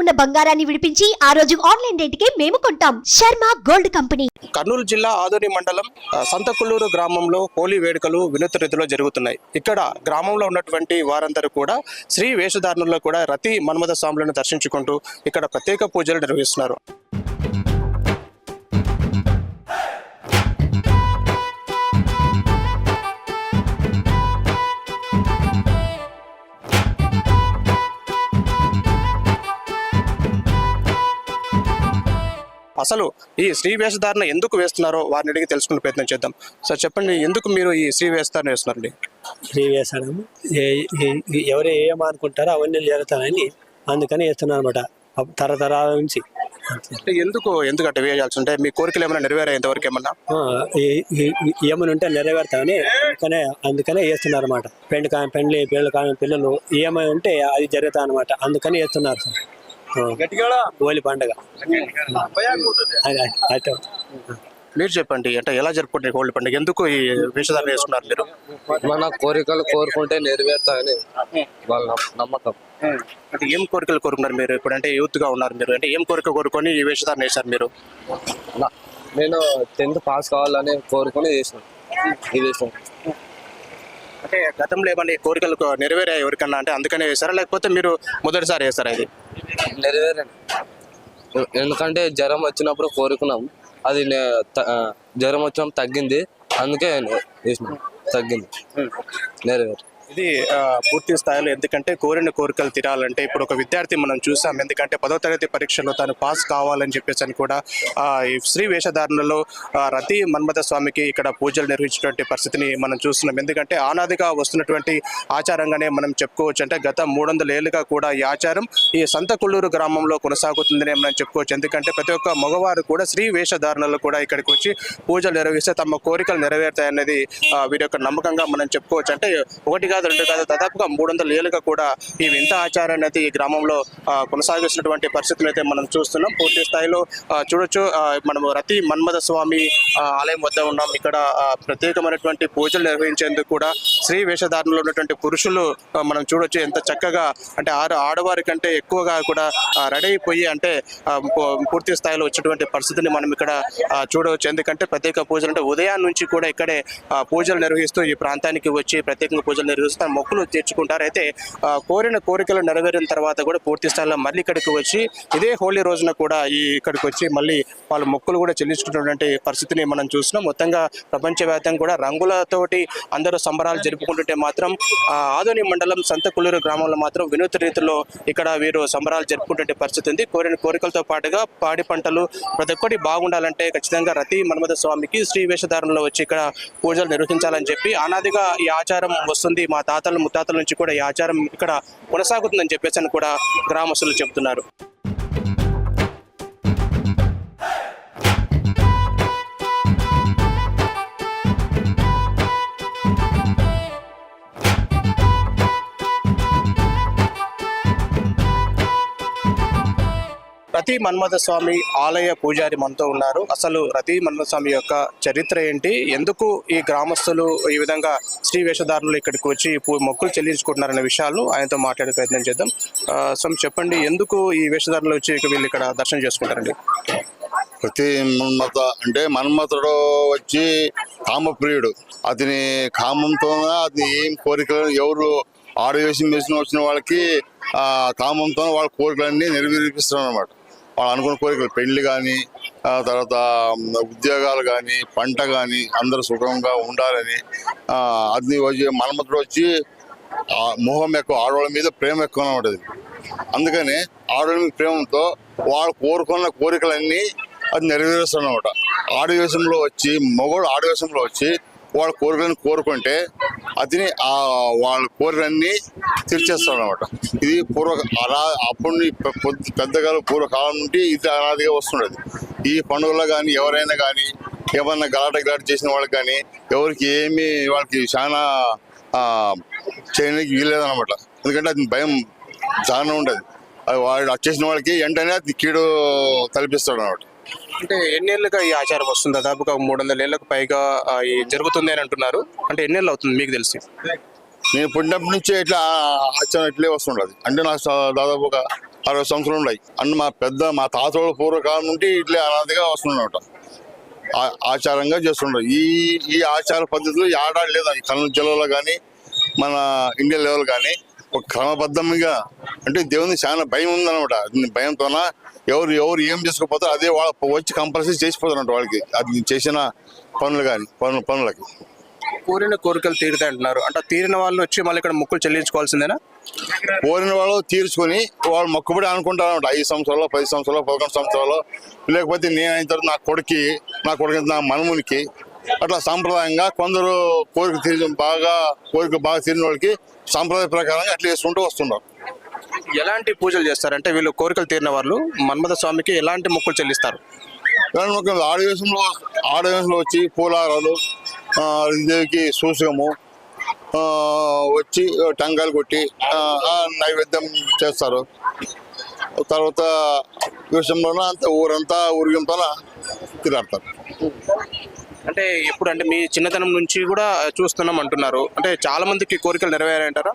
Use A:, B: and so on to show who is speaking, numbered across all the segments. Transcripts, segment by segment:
A: ఉన్న బంగారాన్ని విడిపించి ఆ రోజు ఆన్లైన్ రేటుకే మేము కొంటాం. Sharma gold company.
B: కర్నూలు జిల్లా ఆదోని మండలం సంతకుల్లూరు గ్రామంలో హోలీ వేడుకలు వినూత్న రీతిలో జరుగుతున్నాయి. ఇక్కడ గ్రామంలో ఉన్నటువంటి వారందరూ కూడా శ్రీ వేషధారణలో కూడా రతి మన్మథ స్వాములను దర్శించుకుంటూ ఇక్కడ ప్రత్యేక పూజలు నిర్వహిస్తున్నారు. అసలు ఈ శ్రీ వేషధారణ ఎందుకు వేస్తున్నారో వారిని అడిగి తెలుసుకునే ప్రయత్నం చేద్దాం. సార్ చెప్పండి, ఎందుకు మీరు ఈ శ్రీ వేషధారణ వేస్తున్నారండి?
C: శ్రీ వేషధారణ ఎవరు ఏమనుకుంటారో అవన్నీ జరుగుతాయని అందుకని వేస్తున్నారు అనమాట, తరతరాల నుంచి.
B: ఎందుకంటే వేయాల్సి ఉంటే మీ కోరికలు ఏమైనా నెరవేరా ఇంతవరకు?
C: ఏమైనా ఉంటే నెరవేరుతామని అందుకనే వేస్తున్నారు అనమాట. పిల్లలు ఏమైనా ఉంటే అది జరుగుతా అనమాట, అందుకని వేస్తున్నారు సార్. హోలీ పండుగ
B: మీరు చెప్పండి, అంటే ఎలా జరుపుకుంటారు హోలీ పండుగ? ఎందుకు ఈ వేషధారణ వేస్తున్నారు మీరు?
D: మన కోరికలు కోరుకుంటే నెరవేరుతాయని వాళ్ళ నమ్మకం.
B: అంటే ఏం కోరికలు కోరుకున్నారు మీరు ఇప్పుడు? అంటే యూత్ గా ఉన్నారు మీరు, అంటే ఏం కోరిక కోరుకొని ఈ వేషధారణ వేశారు మీరు?
D: నేను 10th పాస్ కావాలని కోరుకొని చేసినాను ఈ వేషం.
B: అంటే గతంలో ఏమన్నా కోరికలు నెరవేరాయి ఎవరికన్నా, అంటే అందుకనే వేస్తారా లేకపోతే మీరు మొదటిసారి వేస్తారా? ఇది
D: నెరవేరండి, ఎందుకంటే జ్వరం వచ్చినప్పుడు కోరుకున్నాం, అది జ్వరం వచ్చినప్పుడు తగ్గింది, అందుకే వేసినాం, తగ్గింది, నెరవేరు.
B: ఇది పూర్తి స్థాయిలో ఎందుకంటే కోరిన కోరికలు తీరాలంటే ఇప్పుడు ఒక విద్యార్థి మనం చూసాం, ఎందుకంటే 10వ తరగతి పరీక్షలో తాను పాస్ కావాలని చెప్పేసి అని కూడా ఈ శ్రీ వేషధారణలో రతి మన్మథ స్వామికి ఇక్కడ పూజలు నిర్వహించినటువంటి పరిస్థితిని మనం చూస్తున్నాం. ఎందుకంటే ఆనాదిగా వస్తున్నటువంటి ఆచారంగానే మనం చెప్పుకోవచ్చు. అంటే గత 300 ఏళ్ళుగా కూడా ఈ ఆచారం ఈ సంతకుల్లూరు గ్రామంలో కొనసాగుతుందని మనం చెప్పుకోవచ్చు. ఎందుకంటే ప్రతి ఒక్క మగవారు కూడా శ్రీ వేషధారణలో కూడా ఇక్కడికి వచ్చి పూజలు నిర్వహిస్తే తమ కోరికలు నెరవేరుతాయనేది వీరి యొక్క నమ్మకంగా మనం చెప్పుకోవచ్చు. అంటే ఒకటి కాదు, రెండు కాదు, దాదాపుగా 300 ఏళ్ళుగా కూడా ఈ వింత ఆచారాన్ని అయితే ఈ గ్రామంలో కొనసాగిస్తున్నటువంటి పరిస్థితులు అయితే మనం చూస్తున్నాం. పూర్తి స్థాయిలో చూడొచ్చు, మనము రతి మన్మథ స్వామి ఆలయం వద్ద ఉన్నాం. ఇక్కడ ప్రత్యేకమైనటువంటి పూజలు నిర్వహించేందుకు కూడా శ్రీ వేషధారణలో ఉన్నటువంటి పురుషులు మనం చూడొచ్చు ఎంత చక్కగా, అంటే ఆడవారి కంటే ఎక్కువగా కూడా రెడీ అయిపోయి అంటే పూర్తి స్థాయిలో వచ్చేటువంటి పరిస్థితిని మనం ఇక్కడ చూడవచ్చు. ఎందుకంటే ప్రత్యేక పూజలు అంటే ఉదయం నుంచి కూడా ఇక్కడే పూజలు నిర్వహిస్తూ ఈ ప్రాంతానికి వచ్చి ప్రత్యేకంగా పూజలు నిర్వహిస్తూ మొక్కులు తీర్చుకుంటారు. అయితే కోరిన కోరికలు నెరవేరిన తర్వాత కూడా పూర్తి స్థాయిలో మళ్ళీ ఇక్కడికి వచ్చి ఇదే హోలీ రోజున కూడా ఇక్కడికి వచ్చి మళ్ళీ వాళ్ళు మొక్కులు కూడా చెల్లించుకున్నటువంటి పరిస్థితిని మనం చూస్తున్నాం. మొత్తంగా ప్రపంచవ్యాప్తంగా కూడా రంగులతోటి అందరూ సంబరాలు జరుపుకుంటుంటే మాత్రం ఆదోని మండలం సంతకుల్లూరు గ్రామంలో మాత్రం వినూత్న రీతిలో ఇక్కడ వీరు సంబరాలు జరుపుకుంటే పరిస్థితి ఉంది. కోరిన కోరికలతో పాటుగా పాడి పంటలు ప్రతి ఒక్కటి బాగుండాలంటే ఖచ్చితంగా రతి మన్మథ స్వామికి శ్రీ వేషధారణలో వచ్చి ఇక్కడ పూజలు నిర్వహించాలని చెప్పి అనాదిగా ఈ ఆచారం వస్తుంది. మా తాతలు ముత్తాతల నుంచి కూడా ఈ ఆచారం ఇక్కడ కొనసాగుతుందని చెప్పేసి అని కూడా గ్రామస్తులు చెబుతున్నారు. రతి మన్మథ స్వామి ఆలయ పూజారి మనతో ఉన్నారు. అసలు రతి మన్మథ స్వామి యొక్క చరిత్ర ఏంటి, ఎందుకు ఈ గ్రామస్తులు ఈ విధంగా శ్రీ వేషధారణలు ఇక్కడికి వచ్చి మొక్కులు చెల్లించుకుంటున్నారనే విషయాలను ఆయనతో మాట్లాడే ప్రయత్నం చేద్దాం. స్వామి చెప్పండి, ఎందుకు ఈ వేషధారణలు వచ్చి వీళ్ళు ఇక్కడ దర్శనం చేసుకుంటారండి?
E: రతి మన్మథ అంటే మన్మథుడు వచ్చి కామప్రియుడు. అతని కామంతో అది ఏం కోరికలు ఎవరు ఆడవేషం వేసిన వచ్చిన వాళ్ళకి కామంతో వాళ్ళ కోరికలన్నీ నెరవేర్పిస్తారు అన్నమాట. వాళ్ళు అనుకున్న కోరికలు పెళ్లి కానీ, తర్వాత ఉద్యోగాలు కానీ, పంట కానీ అందరూ సుఖంగా ఉండాలని. అది వచ్చి మన్మథుడు వచ్చి మోహం ఎక్కువ, ఆడవాళ్ళ మీద ప్రేమ ఎక్కువ అనమాట. అందుకని ఆడవాళ్ళ మీద ప్రేమతో వాళ్ళు కోరుకున్న కోరికలన్నీ అది నెరవేరుస్తారు అనమాట. ఆడవేషంలో వచ్చి మగవాడు ఆడవేషంలో వచ్చి వాళ్ళ కోరికలను కోరుకుంటే అతని వాళ్ళ కోరికలన్నీ తీర్చేస్తాడు అనమాట. ఇది అప్పుడు పెద్దగాలు పూర్వకాలం నుండి ఇది అనాదిగా వస్తుండేది. ఈ పండుగలో కానీ ఎవరైనా కానీ ఏమన్నా గలాట చేసిన వాళ్ళకి కానీ ఎవరికి ఏమి వాళ్ళకి చాలా చేయడానికి వీలేదన్నమాట. ఎందుకంటే అది భయం చాలా ఉండదు. అది వాడు వచ్చేసిన వాళ్ళకి వెంటనే అది కీడు తలపిస్తాడు అనమాట.
B: అంటే ఎన్నేళ్ళుగా ఈ ఆచారం వస్తుంది? దాదాపుగా 300 ఏళ్ళకు పైగా జరుగుతుంది అని అంటున్నారు. అంటే ఎన్నేళ్ళు అవుతుంది మీకు తెలిసి?
E: నేను పుట్టినప్పటి నుంచి ఇట్లా ఆచారం ఇట్లే వస్తుండదు. అంటే నాకు దాదాపు ఒక 60 సంవత్సరాలు ఉన్నాయి అన్న మా తాతల పూర్వకాలం నుండి ఇట్లే అనాదిగా వస్తున్నారట. ఆచారంగా చేస్తుంటారు. ఈ ఆచార పద్ధతులు ఏడాది లేదా ఈ కర్నూలు జిల్లాలో కానీ మన ఇండియా లెవెల్ కానీ ఒక క్రమబద్ధంగా అంటే దేవుని చాలా భయం ఉందన్నమాట. భయంతోన ఎవరు ఏం చేసుకోపోతారో అదే వాళ్ళు వచ్చి కంపల్సరీ చేసిపోతారంట వాళ్ళకి అది చేసిన పనులు కానీ పనులకి.
B: కోరిన కోరికలు తీరుతాయి అంటున్నారు, అంటే తీరిన వాళ్ళు వచ్చి మళ్ళీ ఇక్కడ మొక్కులు చెల్లించుకోవాల్సిందేనా?
E: కోరిన వాళ్ళు తీర్చుకొని వాళ్ళు మొక్కుబడి అనుకుంటారు అనమాట. 5 సంవత్సరాలు 10 సంవత్సరాలు 11 సంవత్సరాలు లేకపోతే నేను అయిన తర్వాత నా కొడుకు నా మనమునికి అట్లా సాంప్రదాయంగా కొందరు కోరిక బాగా తీరిన వాళ్ళకి సాంప్రదాయ ప్రకారంగా అట్లా చేసుకుంటూ వస్తున్నారు.
B: ఎలాంటి పూజలు చేస్తారంటే వీళ్ళు కోరికలు తీరిన వాళ్ళు మన్మథ స్వామికి ఎలాంటి మొక్కులు చెల్లిస్తారు?
E: ఆడవేశంలో వచ్చి పూలారాలు, దేవికి సూసకము వచ్చి టంకాయలు కొట్టి నైవేద్యం చేస్తారు. తర్వాత విషయంలోన అంత ఊరంతా ఊరికంతా తిరుగుతారు.
B: అంటే ఇప్పుడు అంటే మీ చిన్నతనం నుంచి కూడా చూస్తున్నాం అంటున్నారు, అంటే చాలా మందికి కోరికలు నెరవేరాయంటారా?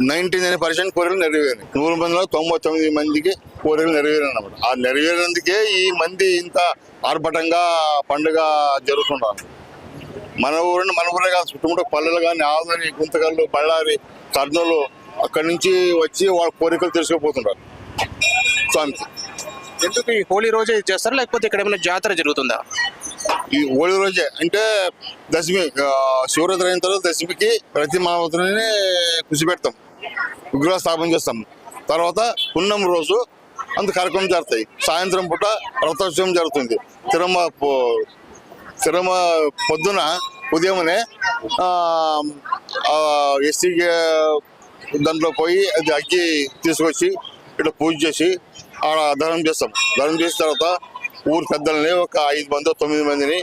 E: 99% కోరికలు నెరవేరాయి. 100 మందిలో 99 మందికి కోరికలు నెరవేరాయి అన్నమాట. ఆ నెరవేరినందుకే ఈ మంది ఇంత ఆర్భటంగా పండుగ జరుగుతున్నారు. మన ఊరే కాదు, చుట్టుముట్టు పల్లెలు కానీ ఆదరి, గుంతకల్లు, బళ్ళారి, కర్నూలు అక్కడి నుంచి వచ్చి వాళ్ళ కోరికలు తెలుసుకుపోతుంటారు స్వామికి.
B: ఎందుకు ఈ హోలీ రోజే చేస్తారా లేకపోతే ఇక్కడ ఏమైనా జాతర జరుగుతుందా?
E: ఈ హోళీ రోజే అంటే దశమి, శివరాత్రి అయిన తర్వాత దశమికి ప్రతి మానవతుని కృషి పెడతాం, విగ్రహ స్థాపన చేస్తాం. తర్వాత పున్నం రోజు అంత కార్యక్రమం జరుగుతాయి. సాయంత్రం పూట రథోత్సవం జరుగుతుంది. తిరుమ పొద్దున ఉదయమనే ఎస్సీ దాంట్లో పోయి అది అగ్గి తీసుకొచ్చి ఇట్లా పూజ చేసి ఆడ దహనం చేస్తాం. దహనం చేసిన తర్వాత ఊరు పెద్దలని ఒక 5 మంది 9 మందిని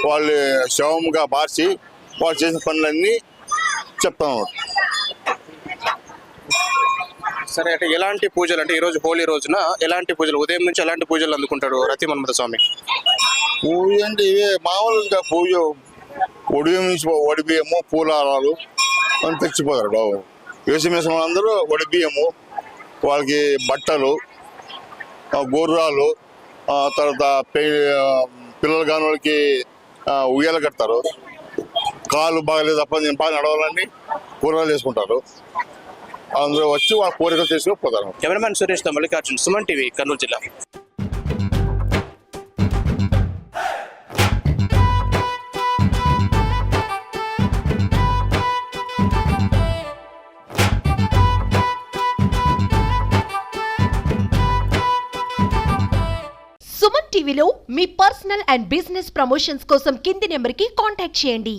E: వాళ్ళు శవంగా మార్చి వాళ్ళు చేసిన పనులన్నీ చెప్తాం అన్నమాట.
B: సరే, అంటే ఎలాంటి పూజలు, అంటే ఈరోజు హోలీ రోజున ఎలాంటి పూజలు, ఉదయం నుంచి ఎలాంటి పూజలు అందుకుంటాడు రతి మన్మథ స్వామి?
E: పూజ అంటే ఇవే మామూలు, ఇంకా పూజ వడిబియ్యము పూలారాలు అని తెచ్చిపోతారు బాబు. వేసిన వాళ్ళందరూ వడిబియ్యము, వాళ్ళకి బట్టలు, గోర్రాలు, తర్వాత పిల్లలు కాని వాళ్ళకి ఉయ్యాలు కడతారు. కాళ్ళు బాగలేదు తప్ప నేను బాగా నడవాలని కూరగాయలు చేసుకుంటారు. అందరూ వచ్చి వాళ్ళ కోరికలు తీసుకుని పోతారు.
B: కెమెరామ్యాన్ సురేష్ తో మల్లికార్జున్, సుమన్ టీవీ, కర్నూలు జిల్లా.
A: సుమన్ టీవీలో మీ పర్సనల్ అండ్ బిజినెస్ ప్రమోషన్స్ కోసం కింది నెంబర్కి కాంటాక్ట్ చేయండి.